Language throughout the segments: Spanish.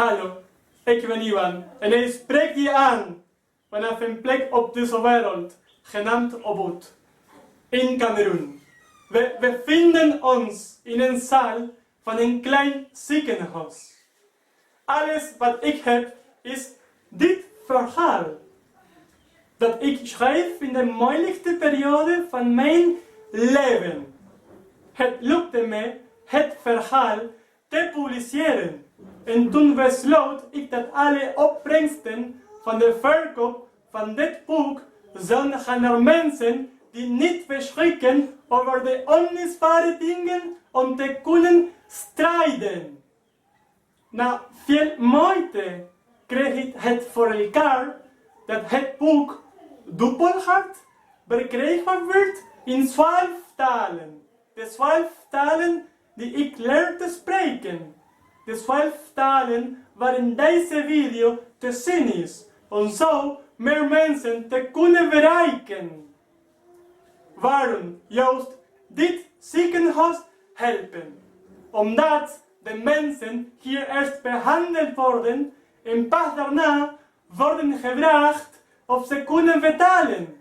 Hallo, ik ben Ivan en ik spreek je aan vanaf een plek op deze wereld, genaamd Ubud, in Cameroen. We bevinden ons in een zaal van een klein ziekenhuis. Alles wat ik heb is dit verhaal, dat ik schrijf in de moeilijkste periode van mijn leven. Het lukte me het verhaal te publiceren. En toen besloot ik dat alle opbrengsten van de verkoop van dit boek zouden gaan naar mensen die niet beschikken over de onmisbare dingen om te kunnen strijden. Na veel moeite kreeg ik het voor elkaar dat het boek dubbelhard verkrijgbaar werd in 12 talen. De 12 talen die ik leerde spreken. De 12 talen waarin deze video te zien is, om zo meer mensen te kunnen bereiken. Waarom juist dit ziekenhuis helpen? Omdat de mensen hier eerst behandeld worden en pas daarna worden gevraagd of ze kunnen betalen.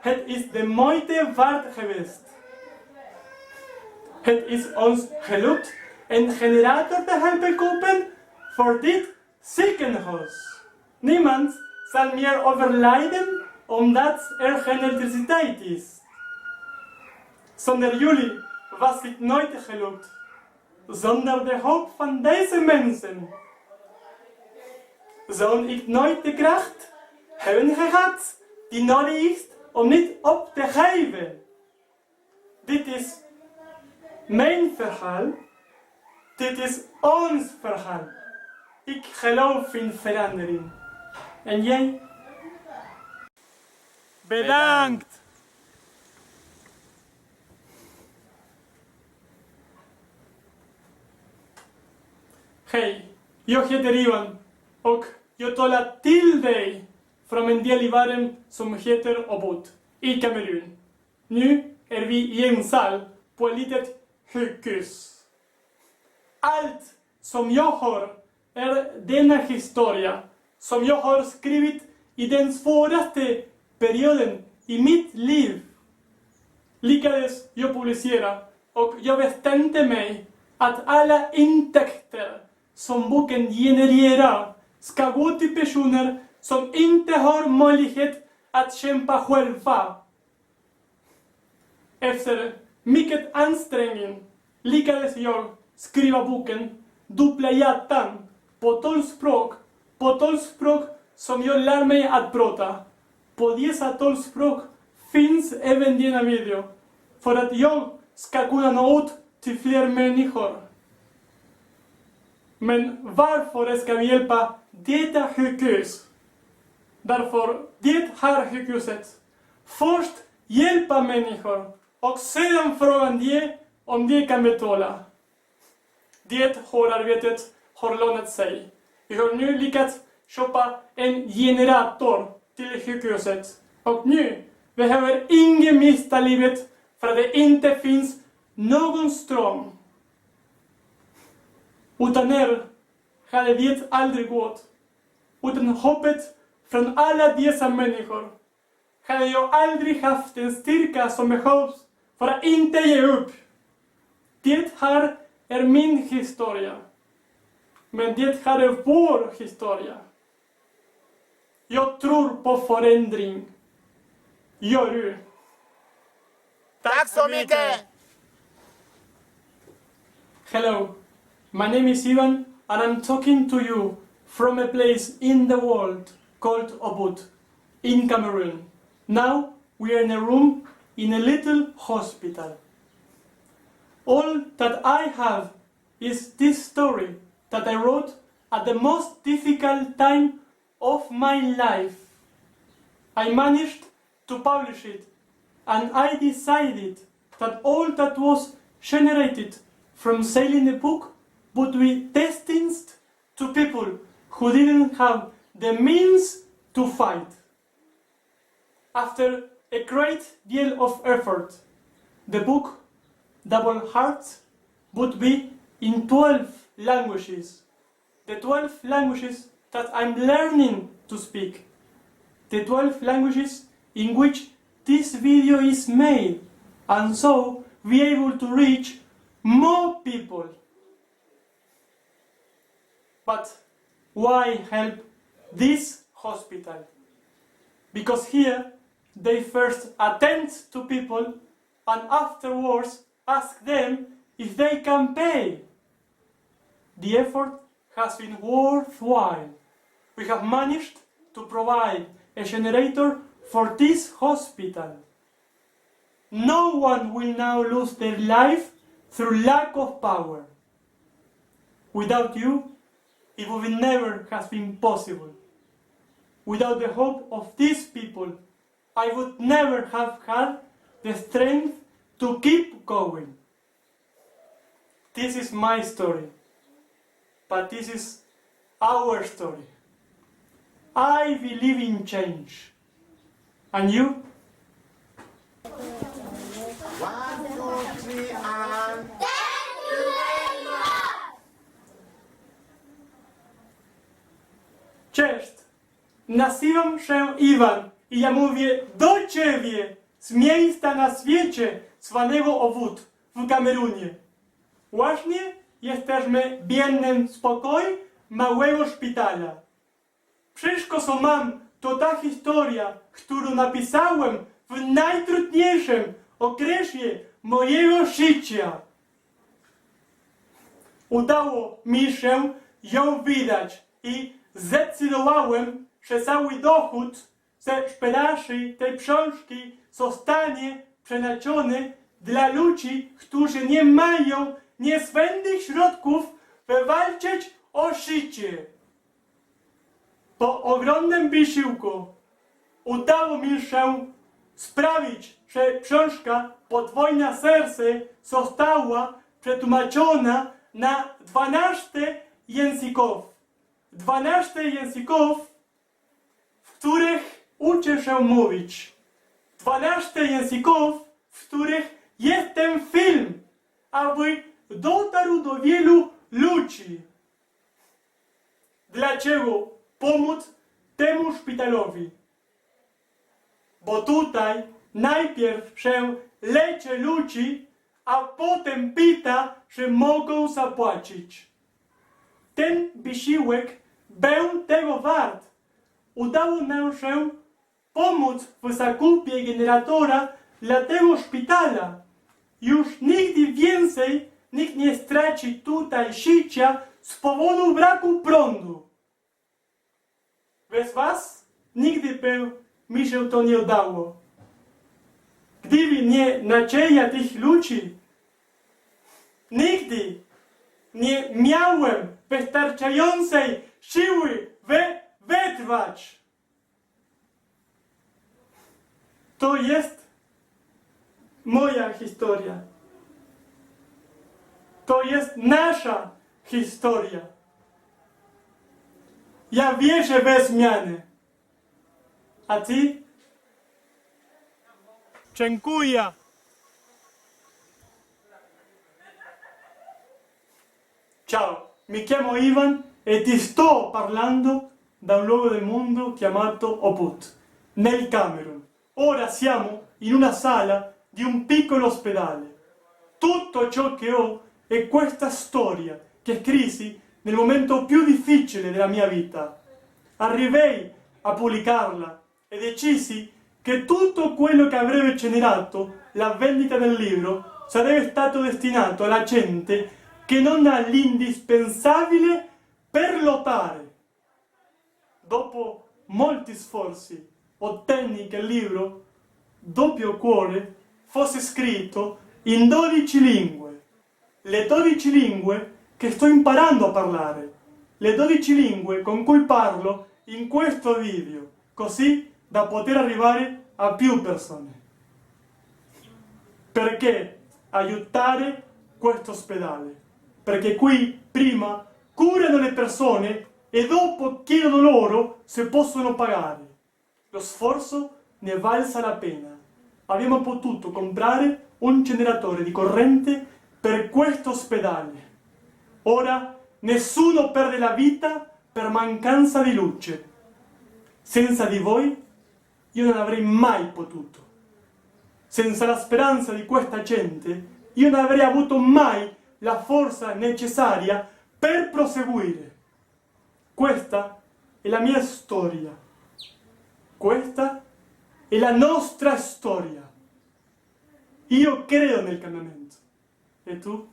Het is de moeite waard geweest. Het is ons gelukt een generator te helpen kopen voor dit ziekenhuis. Niemand zal meer overlijden omdat er geen elektriciteit is. Zonder jullie was het nooit gelukt. Zonder de hulp van deze mensen zou ik nooit de kracht hebben gehad die nodig is om niet op te geven. Dit is mijn verhaal. Dit is ons verhaal. Ik geloof in verandering. En jij? Bedankt! Hey, jag heter Ivan och jag talar till dig från en del i världen som heter Ubud i Kamerun. Nu är vi i en sal på ett litet sjukhus. Allt som jag har är denna historia som jag har skrivit i den svåraste perioden i mitt liv. Lyckades jag publicera och jag bestämde mig att alla intäkter som boken genererar ska gå till personer som inte har möjlighet att kämpa själva. Efter mycket ansträngning lyckades jag skriva boken Dubbla hjärtan på 12 språk som jag lär mig att prata. På dessa 12 språk finns även denna video för att jag ska kunna nå ut till fler människor. Men varför ska vi hjälpa detta sjukhus? Därför det här sjukhuset först hjälpa människor och sedan frågan det om de kan betala. Det hårdarbetet har lönat sig. Vi har nu lyckats köpa en generator till sjukhuset. Och nu behöver ingen mista livet för att det inte finns någon ström. Utan er hade det aldrig gått. Utan hoppet från alla dessa människor hade jag aldrig haft den styrka som behövs för att inte ge upp. Det här är min historia. Men det här är vår historia. Jag tror på förändring. Gör du? Tack så mycket! Hello, my name is Ivan and I'm talking to you from a place in the world called Ubud, in Cameroon. Now we are in a room in a little hospital. All that I have is this story that I wrote at the most difficult time of my life. I managed to publish it, and I decided that all that was generated from selling the book would be destined to people who didn't have the means to fight. After a great deal of effort, the book Double Hearts would be in 12 languages the 12 languages that I'm learning to speak, the 12 languages in which this video is made, and so be able to reach more people. But why help this hospital? Because here they first attend to people and afterwards ask them if they can pay. The effort has been worthwhile. We have managed to provide a generator for this hospital. No one will now lose their life through lack of power. Without you, it would never have been possible. Without the hope of these people, I would never have had the strength to keep going. This is my story, but this is our story. I believe in change. And you? 1, 2, 3, and... Cześć! Nazywam się Iwan i ja mówię do Ciebie z miejsca na świecie zwanego Obód w Kamerunie. Właśnie jesteśmy w biednym spokoju małego szpitala. Wszystko co mam to ta historia, którą napisałem w najtrudniejszym okresie mojego życia. Udało mi się ją wydać i zdecydowałem, że cały dochód ze sprzedaży tej książki zostanie przeznaczony dla ludzi, którzy nie mają niezbędnych środków, by walczyć o życie. Po ogromnym wysiłku udało mi się sprawić, że książka Podwójne serce została przetłumaczona na 12 języków. 12 języków, w których uczę się mówić. 12 języków, w których jest ten film, aby dotarł do wielu ludzi. Dlaczego pomóc temu szpitalowi? Bo tutaj najpierw się leczy ludzi, a potem pyta, czy mogą zapłacić. Ten wysiłek był tego wart. Udało nam się pomóc w zakupie generatora dla tego szpitala. Już nigdy więcej nikt nie straci tutaj życia z powodu braku prądu. Bez was nigdy by mi się to nie udało. Gdyby nie nadzieja tych ludzi, nigdy nie miałem wystarczającej siły, by wytrwać. To jest moja historia. To jest nasza historia. Ja wierzę we zmiany. A ty? Dziękuję. Ciao, mi chiamo Ivan e ti sto parlando da un luogo del mondo chiamato Obut, nel Camerun. Ora siamo in una sala di un piccolo ospedale. Tutto ciò che ho è questa storia che scrissi nel momento più difficile della mia vita. Arrivai a pubblicarla e decisi che tutto quello che avrebbe generato la vendita del libro sarebbe stato destinato alla gente che non ha l'indispensabile per lottare. Dopo molti sforzi ottenni che il libro Doppio Cuore fosse scritto in 12 lingue. Le 12 lingue che sto imparando a parlare. Le 12 lingue con cui parlo in questo video, così da poter arrivare a più persone. Perché aiutare questo ospedale? Perché qui prima curano le persone e dopo chiedono loro se possono pagare. Lo sforzo ne valsa la pena. Abbiamo potuto comprare un generatore di corrente per questo ospedale. Ora nessuno perde la vita per mancanza di luce. Senza di voi io non avrei mai potuto. Senza la speranza di questa gente io non avrei avuto mai la forza necessaria per proseguire. Questa è la mia storia. Questa è la nostra storia. Io credo nel cambiamento. E tu?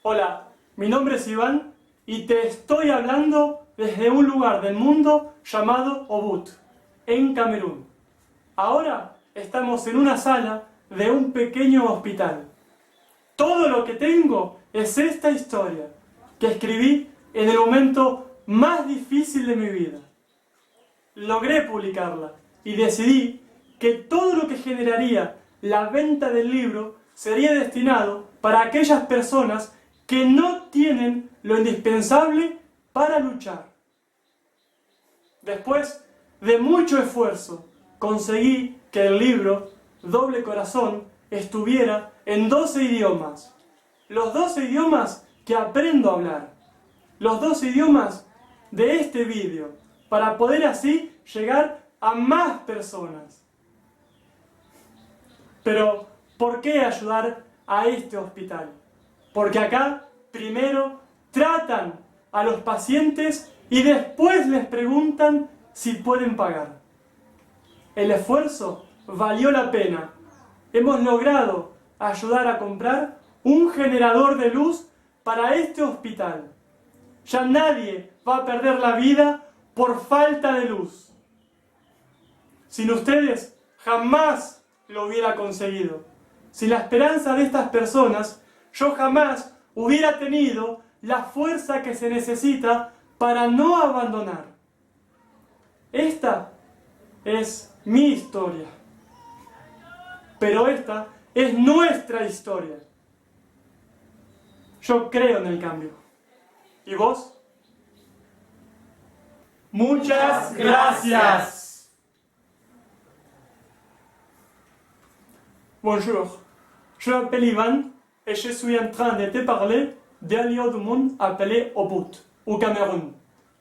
Hola, mi nombre es Iván y te estoy hablando desde un lugar del mundo llamado Obut, en Camerún. Ahora estamos en una sala de un pequeño hospital. Todo lo que tengo es esta historia que escribí en el momento más difícil de mi vida. Logré publicarla y decidí que todo lo que generaría la venta del libro sería destinado para aquellas personas que no tienen lo indispensable para luchar. Después de mucho esfuerzo, conseguí que el libro Doble Corazón estuviera en 12 idiomas. Los 12 idiomas que aprendo a hablar. Los 12 idiomas de este vídeo, para poder así llegar a más personas. Pero, ¿por qué ayudar a este hospital? Porque acá, primero, tratan a los pacientes y después les preguntan si pueden pagar. El esfuerzo valió la pena. Hemos logrado ayudar a comprar un generador de luz para este hospital. Ya nadie va a perder la vida por falta de luz. Sin ustedes jamás lo hubiera conseguido. Sin la esperanza de estas personas, yo jamás hubiera tenido la fuerza que se necesita para no abandonar. Esta es mi historia. Pero esta es nuestra historia. Yo creo en el cambio. ¿Y vos? Muchas gracias. Bonjour, je m'appelle Ivan et je suis en train de te parler d'un lieu du monde appelé Obut, au Cameroun.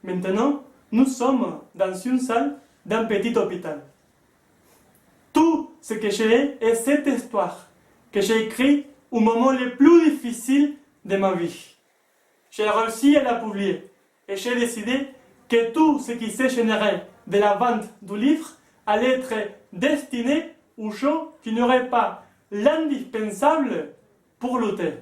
Maintenant, nous sommes dans une salle d'un petit hôpital. Tout ce que j'ai est cette histoire que j'ai écrite au moment le plus difficile de ma vie. J'ai réussi à la publier et j'ai décidé que tout ce qui s'est généré de la vente du livre allait être destiné aux gens qui n'auraient pas l'indispensable pour lutter.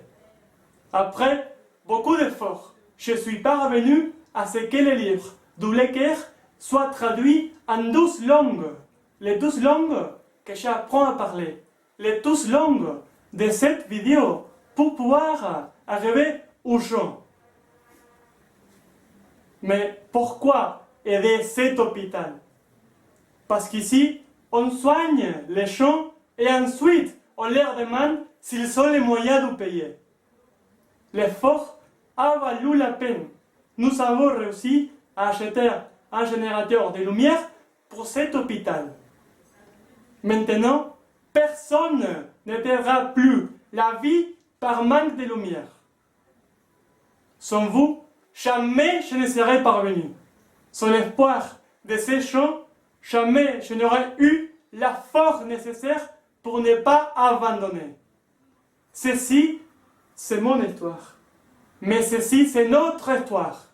Après beaucoup d'efforts, je suis parvenu à ce que le livre du Lecker soit traduit en 12 langues. Les 12 langues que j'apprends à parler. Les 12 langues de cette vidéo pour pouvoir arriver aux gens. Mais pourquoi aider cet hôpital? Parce qu'ici, on soigne les gens et ensuite on leur demande s'ils ont les moyens de payer. L'effort a valu la peine. Nous avons réussi à acheter un générateur de lumière pour cet hôpital. Maintenant, personne ne perdra plus la vie par manque de lumière. Sans vous, jamais je ne serais parvenu. Sans l'espoir de ces gens, jamais je n'aurais eu la force nécessaire pour ne pas abandonner. Ceci, c'est mon histoire. Mais ceci, c'est notre histoire.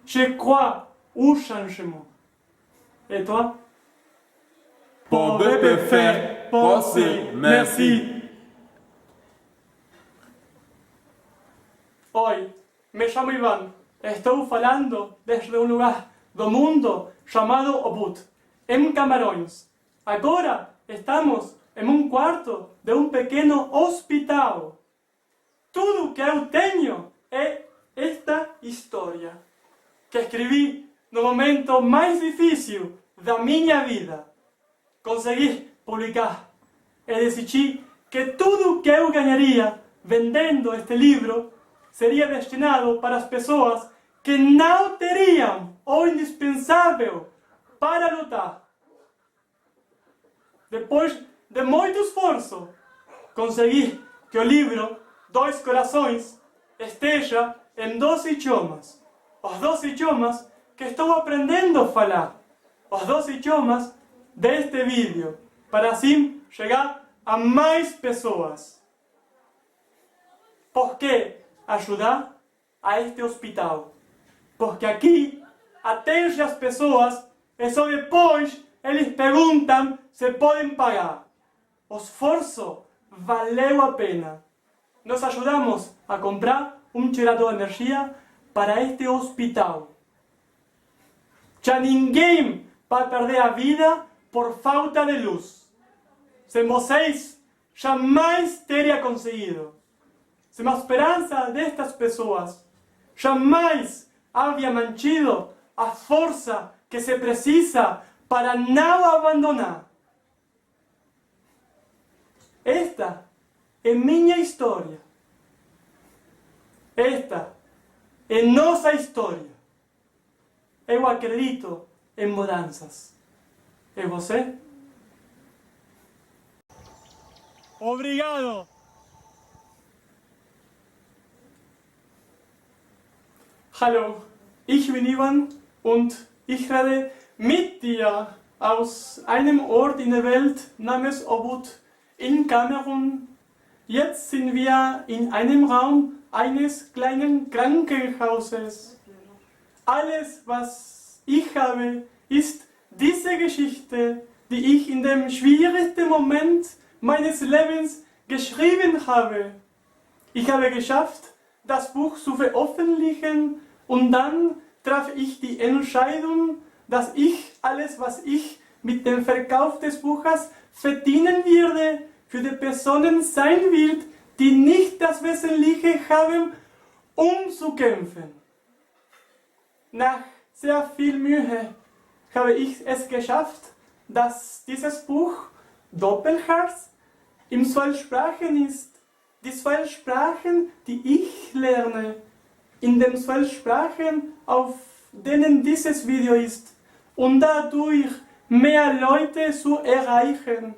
Je crois au changement. Et toi? Pour BPF, merci. Hoy me llamo Iván. Estoy falando desde un lugar do mundo chamado Obut, en Camarões. Agora estamos en un cuarto de un pequeño hospital. Tudo que eu tenho é esta história, que escrevi no momento mais difícil da minha vida. Consegui publicar e decidi que tudo que eu ganharia vendendo este livro seria destinado para as pessoas que não teriam o indispensável para lutar. Depois de muito esforço, consegui que o livro Dois Corações esteja em 2 idiomas. Os 2 idiomas que estou aprendendo a falar. Os 2 idiomas deste vídeo, para assim chegar a mais pessoas. Por que ajudar a este hospital? Porque aqui atende as pessoas e só depois eles perguntam se podem pagar. O esforço valeu a pena. Nós ajudamos a comprar um gerador de energia para este hospital. Já ninguém vai perder a vida por falta de luz. Sem vocês, jamais teria conseguido. Sem a esperança destas pessoas, jamais havia mantido a força que se precisa para não abandonar. Esta é minha história. Esta é nossa história. Eu acredito em mudanças. E você? Obrigado! Hallo, ich bin Ivan und ich rede mit dir aus einem Ort in der Welt namens Obud in Kamerun. Jetzt sind wir in einem Raum eines kleinen Krankenhauses. Alles, was ich habe, ist diese Geschichte, die ich in dem schwierigsten Moment meines Lebens geschrieben habe. Ich habe geschafft, das Buch zu veröffentlichen und dann traf ich die Entscheidung, dass ich alles, was ich mit dem Verkauf des Buches verdienen werde, für die Personen sein wird, die nicht das Wesentliche haben, um zu kämpfen. Nach sehr viel Mühe habe ich es geschafft, dass dieses Buch Doppelherz in 2 Sprachen ist. Die 2 Sprachen, die ich lerne, in den 2 Sprachen, auf denen dieses Video ist, und dadurch mehr Leute zu erreichen.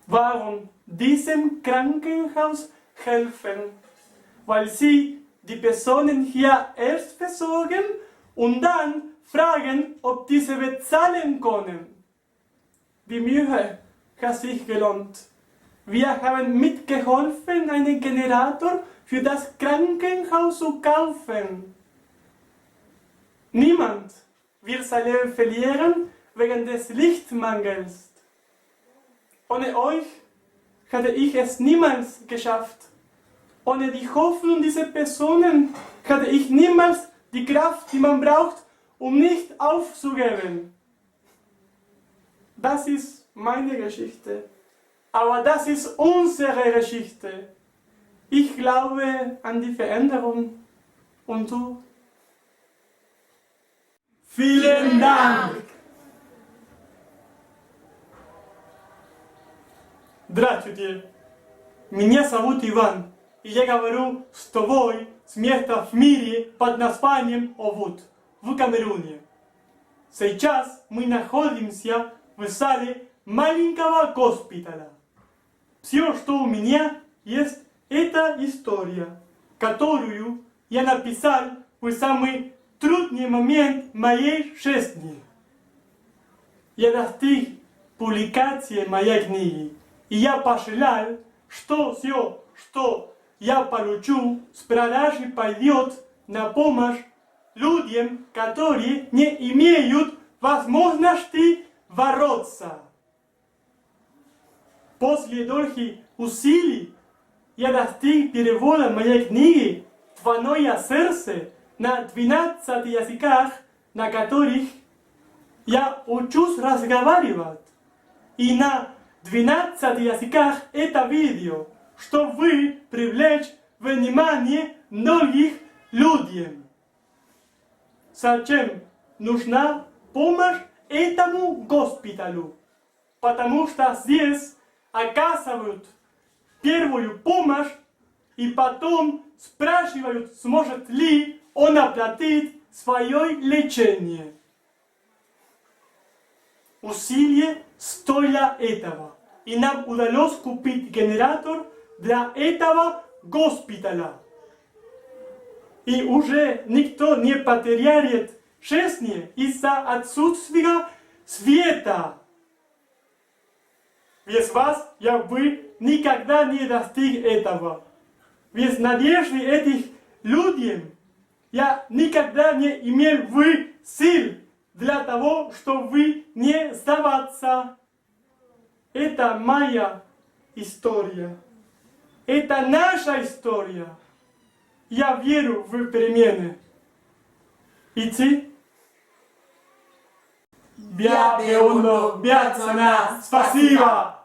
Warum diesem Krankenhaus helfen? Weil sie die Personen hier erst versorgen und dann fragen, ob diese bezahlen können. Die Mühe hat sich gelohnt. Wir haben mitgeholfen, einen Generator für das Krankenhaus zu kaufen. Niemand wird sein Leben verlieren wegen des Lichtmangels. Ohne euch hätte ich es niemals geschafft. Ohne die Hoffnung dieser Personen hätte ich niemals die Kraft, die man braucht, um nicht aufzugeben. Das ist meine Geschichte. Aber das ist unsere Geschichte. Ich glaube an die Veränderung. Und du? Vielen Dank! Здравствуйте! Меня зовут Иван, и я говорю с тобой с места в мире под названием Обуд, в Камеруне. Сейчас мы находимся в зале маленького госпиталя. Все, что у меня есть, это история, которую я написал в самый трудный момент моей жизни. Я достиг публикации моей книги, и я пожелал, что все, что я получу с продажи, пойдет на помощь людям, которые не имеют возможности бороться. После долгих усилий я достиг перевода моей книги «Двойное сердце» на 12 языках, на которых я учусь разговаривать. И на 12 языках это видео, чтобы привлечь внимание многих людей. Зачем нужна помощь этому госпиталю? Потому что здесь оказывают первую помощь и потом спрашивают, сможет ли он оплатить свое лечение. Усилие стоило этого. и нам удалось купить генератор для этого госпиталя. И уже никто не потеряет жизни из-за отсутствия света. Без вас я бы никогда не достиг этого. Без надежды этих людей я никогда не имел бы сил для того, чтобы не сдаваться. Это моя история. Это наша история. Я верю в перемены. И ты? Спасибо!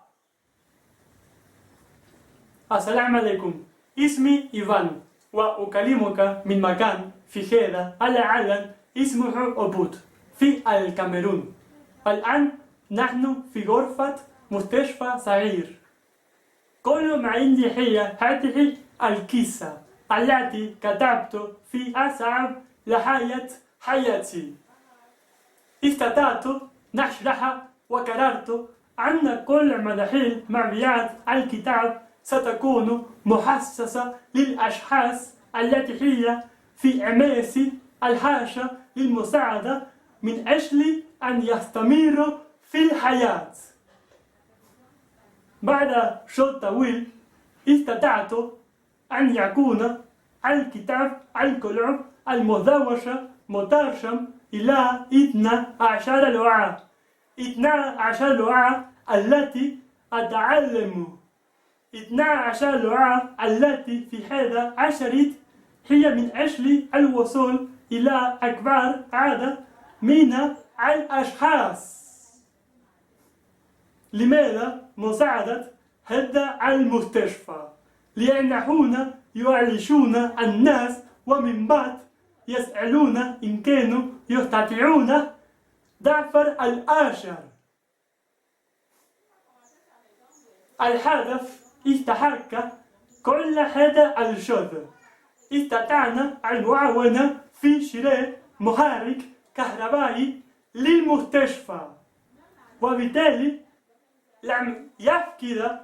السلام عليكم. اسمي إيفان وأكلمك من مكان في هذا العالم اسمه أوبوت في الكاميرون. الآن نحن في غرفة مستشفى صغير. كل ما عندي هي هذه القصة التي كتبت في أصعب لحظات حياتي. استطعت نشرح وقررت أن كل مراحل مبيعات الكتاب ستكون محسسة للأشخاص التي هي في أماس الحاجة للمساعدة من أجل أن يستمروا في الحياة. بعد شوط طويل استطعت أن يكون الكتاب الكلاب المزوجة مترجم إلى 12 لغة. 12 لغة التي أتعلم. 12 لغة التي في هذا الشريط هي من أجل الوصول إلى أكبر عدد من الأشخاص. لماذا مساعدة هذا المستشفى؟ لأنهم يعالجون الناس ومن بعد يسألون إن كانوا يستطيعون دفع الأجر. الهدف استحق كل هذا الجهد. استطعنا المعاونة في شراء محرك كهربائي للمستشفى، وبالتالي لم يفقد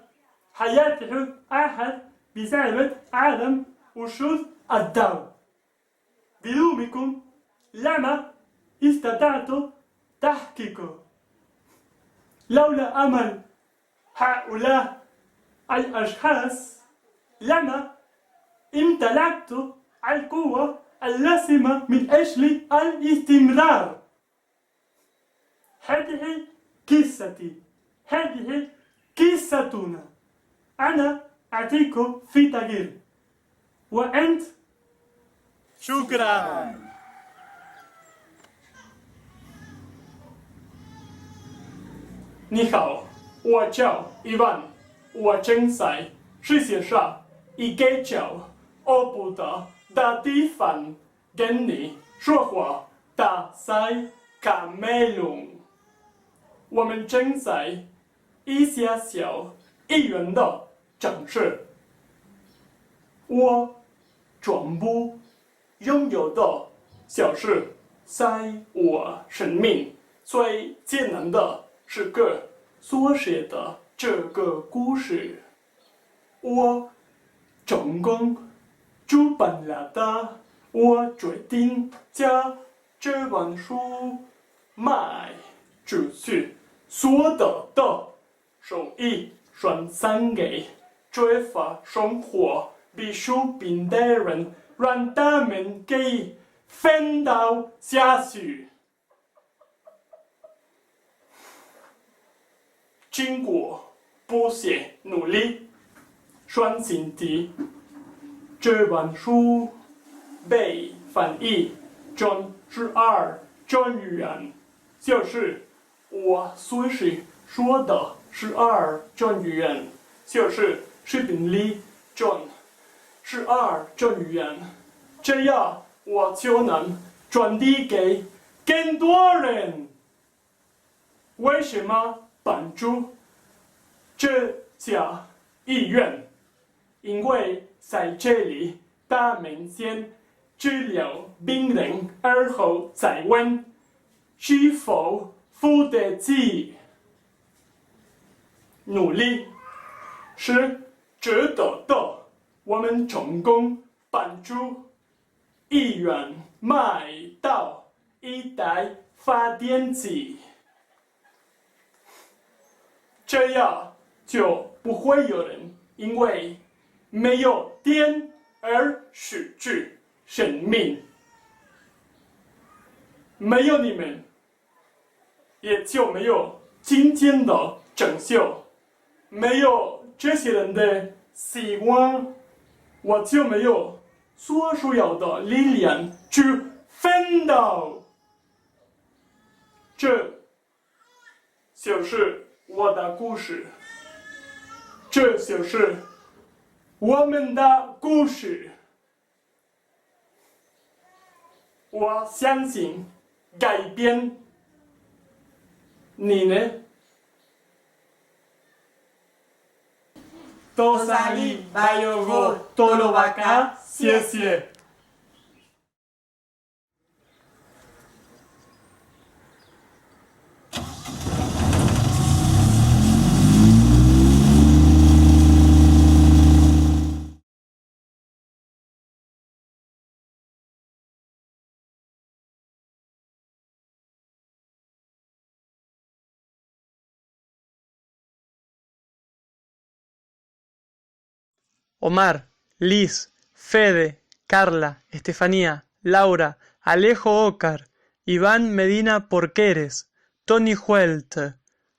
حياته أحد بسبب عدم وجود الضوء. بدونكم لما استطعت تحقيقه. لولا أمل هؤلاء الأشخاص لما امتلكت القوة اللازمة من أجل الاستمرار. هذه قصتي. هذه قصتنا. أنا أعطيكم في تغيير. وأنت؟ شكرا. 你好，我叫伊万，我正在世界上一个叫欧布的地方跟你说话的在卡梅隆。我们正在一家小医院的城市。我全部拥有的小事，在我生命最艰难的时刻所写的这个故事。我成功出版了的，我决定将这本书卖出去，所得的收益分散给缺乏生活必需品的人，让他们可以奋斗下去。经过不懈努力，双心体这本书被翻译成12种语言，就是我随时说的12种语言，就是视频里中12种语言，这样我就能传递给更多人。为什么帮助这家医院？因为在这里，他们先治疗病人，而后再问是否付得起。努力，是值得的。我们成功帮助议员买到一台发电机，这样就不会有人因为没有电而失去生命。没有你们，也就没有今天的拯救。没有这些人的希望，我就没有所需要的力量去奋斗。这就是我的故事，这就是我们的故事。我相信改变，你呢？多萨利巴尤沃多罗瓦卡，谢谢。Omar, Liz, Fede, Carla, Estefanía, Laura, Alejo Ocar, Iván Medina Porqueres, Tony Huelt,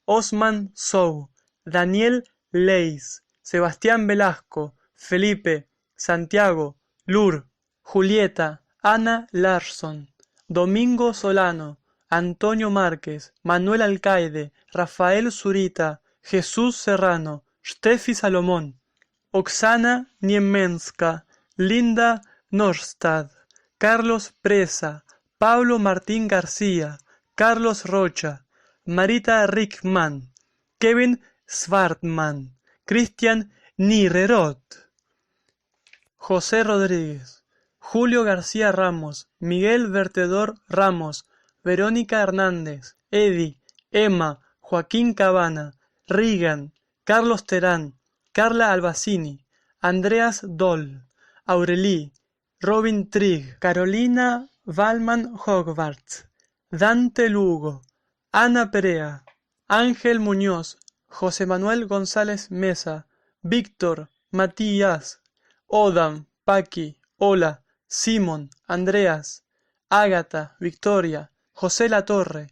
Osman Sou, Daniel Leis, Sebastián Velasco, Felipe, Santiago, Lur, Julieta, Ana Larsson, Domingo Solano, Antonio Márquez, Manuel Alcaide, Rafael Zurita, Jesús Serrano, Steffi Salomón, Oksana Niemenska, Linda Norstad, Carlos Presa, Pablo Martín García, Carlos Rocha, Marita Rickman, Kevin Svartman, Cristian Nirerot, José Rodríguez, Julio García Ramos, Miguel Vertedor Ramos, Verónica Hernández, Eddie, Emma, Joaquín Cabana, Regan, Carlos Terán, Carla Albacini, Andreas Doll, Aurelie, Robin Trigg, Carolina Valman Hogwarts, Dante Lugo, Ana Perea, Ángel Muñoz, José Manuel González Mesa, Víctor, Matías, Odam, Paqui, Ola, Simón, Andreas, Ágata, Victoria, José Latorre,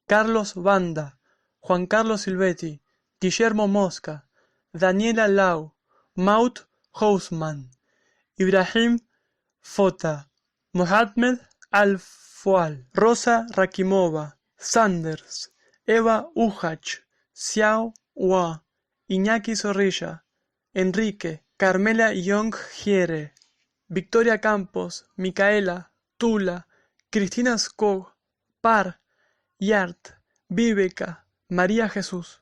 Carlos Banda, Juan Carlos Silvetti, Guillermo Mosca, Daniela Lau, Maud Hausman, Ibrahim Fota, Mohamed Al-Fual, Rosa Rakimova, Sanders, Eva Ujach, Xiao Hua, Iñaki Zorrilla, Enrique, Carmela Young Giere, Victoria Campos, Micaela, Tula, Cristina Skog, Par, Yart, Viveka, María Jesús.